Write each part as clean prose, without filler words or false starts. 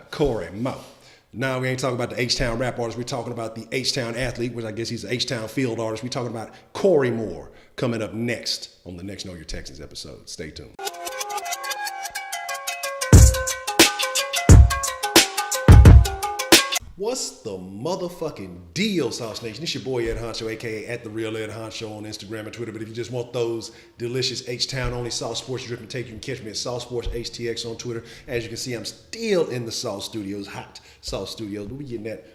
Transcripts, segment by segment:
Corey Mo. Now we ain't talking about the H-Town rap artist. We're talking about the H-Town athlete, which I guess he's an H-Town field artist. We're talking about Corey Moore coming up next on the next Know Your Texans episode. Stay tuned. What's the motherfucking deal, SauceNation? It's your boy Ed Honcho, aka at the real Ed Honcho on Instagram and Twitter. But if you just want those delicious H-Town only Sauce Sports drip and take, you can catch me at Sauce Sports HTX on Twitter. As you can see, I'm still in the Sauce Studios, hot Sauce Studios. But we getting that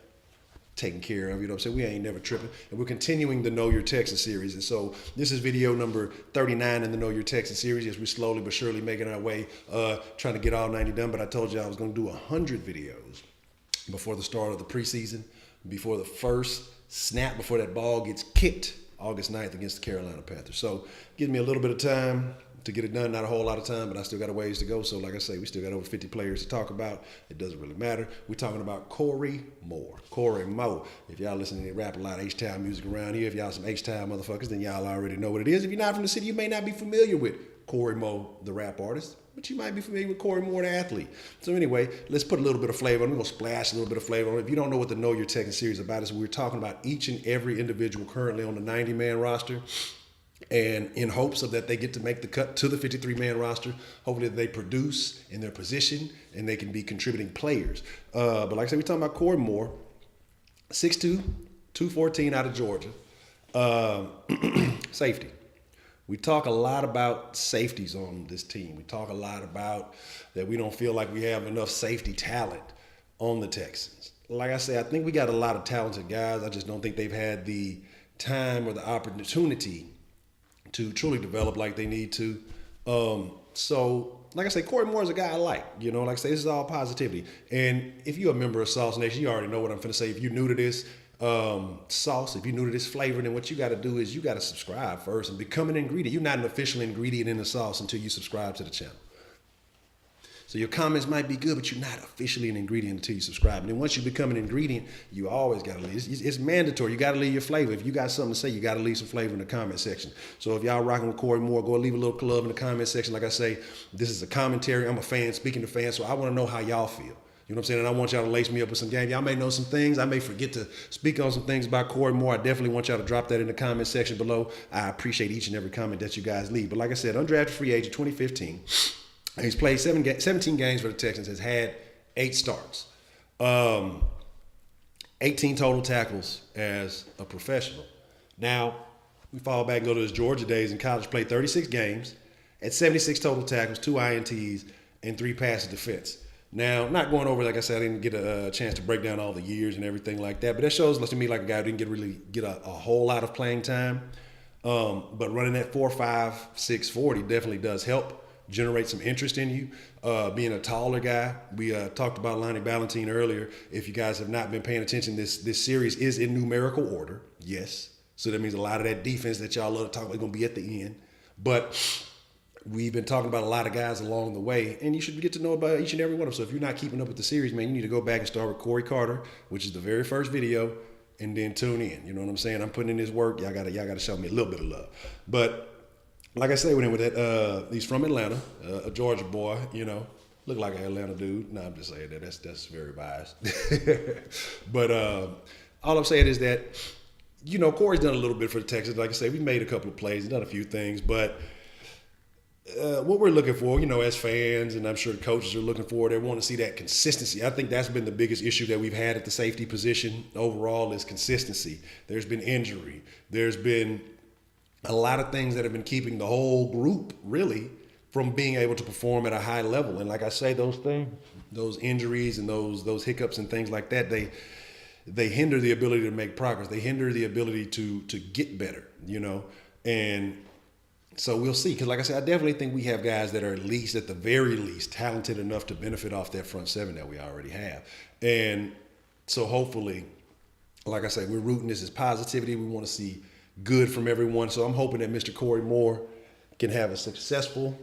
taken care of, you know what I'm saying? We ain't never tripping. And we're continuing the Know Your Texans series. And so this is video number 39 in the Know Your Texans series as we're slowly but surely making our way, trying to get all 90 done. But I told you I was going to do 100 videos before the start of the preseason, before the first snap, before that ball gets kicked August 9th against the Carolina Panthers. So give me a little bit of time to get it done. Not a whole lot of time, but I still got a ways to go. So like I say, we still got over 50 players to talk about. It doesn't really matter. We're talking about Corey Moore. Corey Mo. If y'all listening to rap a lot of H-Town music around here, if y'all some H-Town motherfuckers, then y'all already know what it is. If you're not from the city, you may not be familiar with Corey Mo, the rap artist, but you might be familiar with Corey Moore, the athlete. So anyway, let's put a little bit of flavor on it. We're going to splash a little bit of flavor on it. If you don't know what the Know Your Texans series is about, we're talking about each and every individual currently on the 90-man roster, and in hopes of that they get to make the cut to the 53-man roster. Hopefully they produce in their position and they can be contributing players. But like I said, we're talking about Corey Moore, 6'2", 214 out of Georgia. Safety. We talk a lot about safeties on this team. We talk a lot about that we don't feel like we have enough safety talent on the Texans. Like I say, I think we got a lot of talented guys. I just don't think they've had the time or the opportunity to truly develop like they need to. So, like I say, Corey Moore is a guy I like. You know, like I say, this is all positivity. And if you're a member of SauceNation, you already know what I'm finna say. If you're new to this, sauce, if you're new to this flavor, then what you got to do is you got to subscribe first and become an ingredient. You're not an official ingredient in the sauce until you subscribe to the channel. So your comments might be good, but you're not officially an ingredient until you subscribe. And then once you become an ingredient, you always got to leave. It's mandatory. You got to leave your flavor. If you got something to say, you got to leave some flavor in the comment section. So if y'all rocking with Corey Moore, go leave a little love in the comment section. Like I say, this is a commentary. I'm a fan speaking to fans, so I want to know how y'all feel. You know what I'm saying? And I want y'all to lace me up with some game. Y'all may know some things. I may forget to speak on some things about Corey Moore. I definitely want y'all to drop that in the comment section below. I appreciate each and every comment that you guys leave. But like I said, undrafted free agent 2015. He's played 17 games for the Texans, has had 8 starts. 18 total tackles as a professional. Now, we fall back and go to his Georgia days in college, played 36 games, had 76 total tackles, 2 INTs, and 3 passes defense. Now, not going over, like I said, I didn't get a chance to break down all the years and everything like that, but that shows to me like a guy who didn't really get a whole lot of playing time. But running that 4.5, 6.40 definitely does help generate some interest in you. Being a taller guy, we talked about Lonnie Ballentine earlier. If you guys have not been paying attention, this series is in numerical order, yes. So that means a lot of that defense that y'all love to talk about is going to be at the end. But we've been talking about a lot of guys along the way, and you should get to know about each and every one of them. So if you're not keeping up with the series, man, you need to go back and start with Corey Carter, which is the very first video, and then tune in. You know what I'm saying? I'm putting in this work. Y'all gotta show me a little bit of love. But like I say, went in with that. He's from Atlanta, a Georgia boy. You know, look like an Atlanta dude. No, I'm just saying that. That's very biased. But all I'm saying is that, you know, Corey's done a little bit for the Texans. Like I say, we made a couple of plays, done a few things, but what we're looking for, you know, as fans, and I'm sure the coaches are looking for, they want to see that consistency. I think that's been the biggest issue that we've had at the safety position overall is consistency. There's been injury. There's been a lot of things that have been keeping the whole group really from being able to perform at a high level. And like I say, those things, those injuries and those hiccups and things like that, they hinder the ability to make progress. They hinder the ability to get better, you know, and so we'll see. Because like I said, I definitely think we have guys that are at the very least, talented enough to benefit off that front seven that we already have. And so hopefully, like I say, we're rooting this as positivity. We want to see good from everyone. So I'm hoping that Mr. Corey Moore can have a successful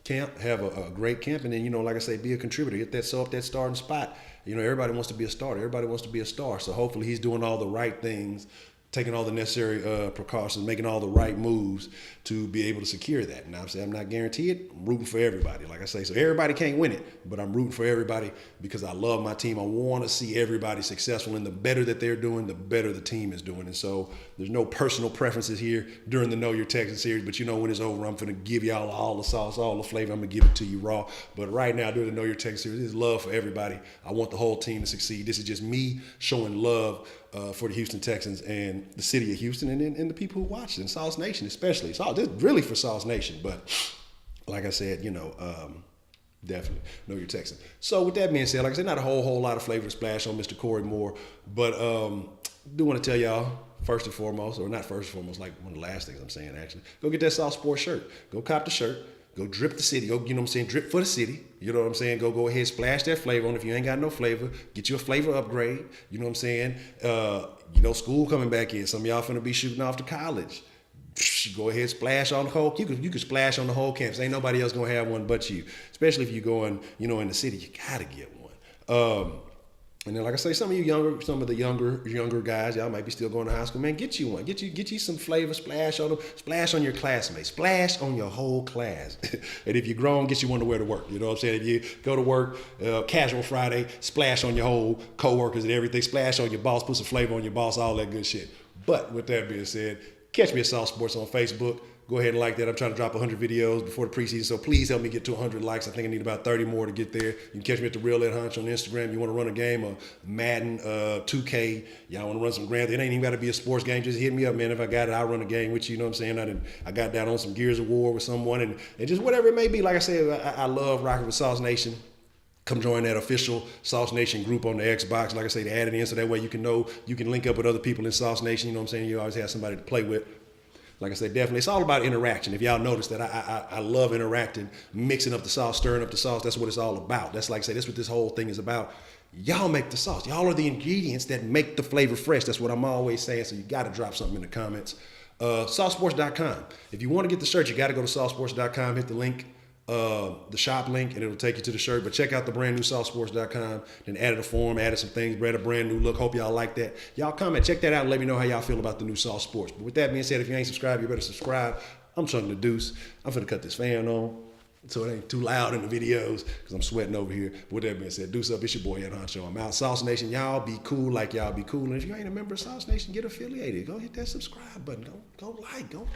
camp, have a great camp, and then, you know, like I say, be a contributor, get that starting spot. You know, everybody wants to be a starter. Everybody wants to be a star. So hopefully he's doing all the right things taking all the necessary precautions, making all the right moves to be able to secure that. And I'm saying I'm not guaranteed. I'm rooting for everybody, like I say. So everybody can't win it, but I'm rooting for everybody because I love my team. I want to see everybody successful, and the better that they're doing, the better the team is doing. And so there's no personal preferences here during the Know Your Texans series, but when it's over, I'm going to give y'all all the sauce, all the flavor. I'm going to give it to you raw. But right now, during the Know Your Texans series, it's love for everybody. I want the whole team to succeed. This is just me showing love for the Houston Texans and the city of Houston and the people who watch it, and SauceNation especially. So this is really for SauceNation, but like I said, definitely Know Your Texans. So with that being said, like I said, not a whole lot of flavor to splash on Mr. Corey Moore, but do want to tell y'all, first and foremost, or not first and foremost, like one of the last things I'm saying actually, go get that Sauce Sports shirt. Go cop the shirt. Go drip the city. Go, drip for the city. You know what I'm saying? Go ahead, splash that flavor on. If you ain't got no flavor, get you a flavor upgrade. You know what I'm saying? School coming back in. Some of y'all finna be shooting off to college. Go ahead, splash on the whole. You could splash on the whole campus. Ain't nobody else gonna have one but you. Especially if you're going, in the city, you gotta get one. And then, like I say, some of the younger guys, y'all might be still going to high school. Man, get you one. Get you some flavor. Splash on them. Splash on your classmates. Splash on your whole class. And if you're grown, get you one to wear to work. You know what I'm saying? If you go to work, casual Friday, splash on your whole coworkers and everything. Splash on your boss. Put some flavor on your boss. All that good shit. But with that being said, catch me at Sauce Sports on Facebook. Go ahead and like that. I'm trying to drop 100 videos before the preseason, so please help me get to 100 likes. I think I need about 30 more to get there. You can catch me at The Real Ed Honcho on Instagram. You want to run a game of Madden 2K. Y'all want to run some Grand Theft. It ain't even got to be a sports game. Just hit me up, man. If I got it, I'll run a game with you. You know what I'm saying? I got down on some Gears of War with someone, and just whatever it may be. Like I said, I love rocking with SauceNation. Come join that official SauceNation group on the Xbox. Like I say, they add it in so that way you can link up with other people in SauceNation. You know what I'm saying? You always have somebody to play with. Like I said, definitely, it's all about interaction. If y'all notice that I love interacting, mixing up the sauce, stirring up the sauce. That's what it's all about. That's like I say, that's what this whole thing is about. Y'all make the sauce. Y'all are the ingredients that make the flavor fresh. That's what I'm always saying. So you got to drop something in the comments. SauceSports.com. If you want to get the shirt, you got to go to SauceSports.com. Hit the link. The shop link, and it'll take you to the shirt. But check out the brand new SauceSports.com. Then added a form, added some things, added a brand new look. Hope y'all like that. Y'all comment, check that out, and let me know how y'all feel about the new Sauce Sports. But with that being said, if you ain't subscribed, you better subscribe. I'm Chunking the Deuce. I'm finna cut this fan on so it ain't too loud in the videos because I'm sweating over here. But with that being said, Deuce up. It's your boy, Ed Honcho. I'm out. SauceNation, y'all be cool like y'all be cool. And if you ain't a member of SauceNation, get affiliated. Go hit that subscribe button. Go like. Go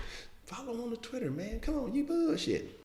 follow on the Twitter, man. Come on, you bullshit.